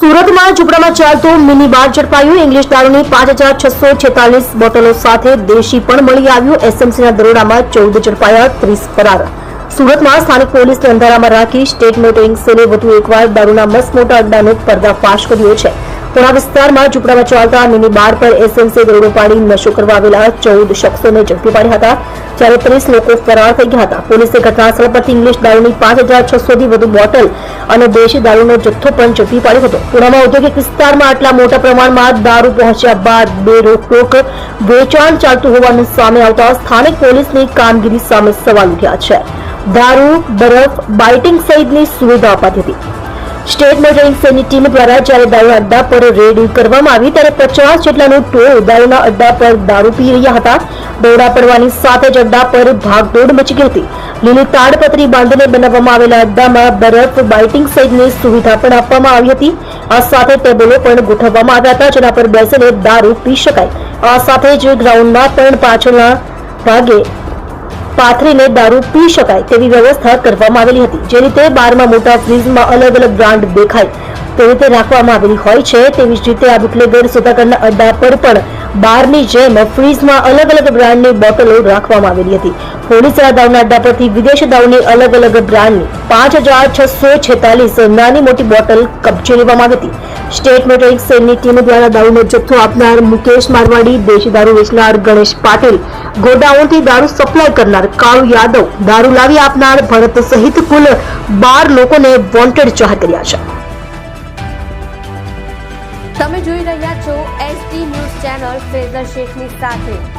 સુરતમાં ઝૂંપડામાં ચાલતું મિની બાર ઝડપાયું। ઇંગ્લિશ દારૂની 5646 બોટલો સાથે દેશી પણ મળી આવ્યું। એસએમસીના દરોડામાં 14 ઝડપાયા, 30 ફરાર। સુરતમાં સ્થાનિક પોલીસને અંધારામાં રાખી સ્ટેટ મોટરિંગ સેલે વધુ એકવાર દારૂના મસમોટા અડ્ડાનો પર્દાફાશ કર્યો છે। પુણા વિસ્તારમાં ઝૂંપડામાં ચાલતા મિની બાર પર એસએમસીએ દરોડો પાડી નશો કરવા આવેલા 14 શખ્સોને ઝડપી પાડ્યા હતા, જ્યારે 30 લોકો ફરાર થઈ ગયા હતા। પોલીસે ઘટનાસ્થળ પરથી ઇંગ્લિશ દારૂની 5600 થી વધુ બોટલ અને દેશી દારૂનો જથ્થો પણ ઝડપી પાડ્યો હતો। પુણામાં ઔદ્યોગિક વિસ્તારમાં આટલા મોટા પ્રમાણમાં દારૂ પહોંચ્યા બાદ બેરોકટોક વેચાણ ચાલતું હોવાનું સામે આવતા સ્થાનિક પોલીસની કામગીરી સામે સવાલ ઉઠ્યા છે। દારૂ, બરફ, બાઇટિંગ સહિતની સુવિધા અપાતી હતી। સ્ટેટ મોટરિંગ સેલની ટીમ દ્વારા જ્યારે દારૂના અડ્ડા પર રેડ કરવામાં આવી ત્યારે 50 જેટલાનું ટોળું દારૂના અડ્ડા પર દારૂ પી રહ્યા હતા। દોડા પડવાની સાથે જ અડ્ડા પર ભાગદોડ મચી ગઈ હતી। લીલી તાડપત્રી બાંધીને બનાવવામાં આવેલા અડ્ડામાં બરફ, બાઇટિંગ સહિતની સુવિધા પણ આપવામાં આવી હતી। આ સાથે ટેબલો પણ ગોઠવવામાં આવ્યા હતા, જેના પર બેસીને દારૂ પી શકાય। આ સાથે જ ગ્રાઉન્ડમાં પણ પાછળના ભાગે પાથરીને દારૂ પી શકાય તેવી વ્યવસ્થા કરવામાં આવેલી હતી। જે રીતે બારમાં મોટા ફ્રીજમાં અલગ અલગ બ્રાન્ડ દેખાય તે રીતે રાખવામાં આવેલી હોય છે, તેવી જ રીતે આ બુટલેગર સોદાગરના અડ્ડા પર પણ બારની જેમ ફ્રીજમાં અલગ અલગ બ્રાન્ડની બોટલો રાખવામાં આવેલી હતી। પોલીસે આ દારૂના અડ્ડા પરથી વિદેશી દારૂની અલગ અલગ બ્રાન્ડની 5646 નાની મોટી બોટલ કબજે લેવામાં આવી હતી। સ્ટેટ મોટરિંગ સેલની ટીમ દ્વારા દારૂનો જથ્થો આપનાર મુકેશ મારવાડી, દેશી દારૂ વેચનાર ગણેશ પાટીલ, ગોડાઉનથી દારૂ સપ્લાય કરનાર કાળુ યાદવ, દારૂ લાવી આપનાર ભરત સહિત કુલ 12 લોકોને વોન્ટેડ જાહેર કર્યા છે। તમે જોઈ રહ્યા છો એસટી ન્યૂઝ ચેનલ ફેઝર શેખની સાથે।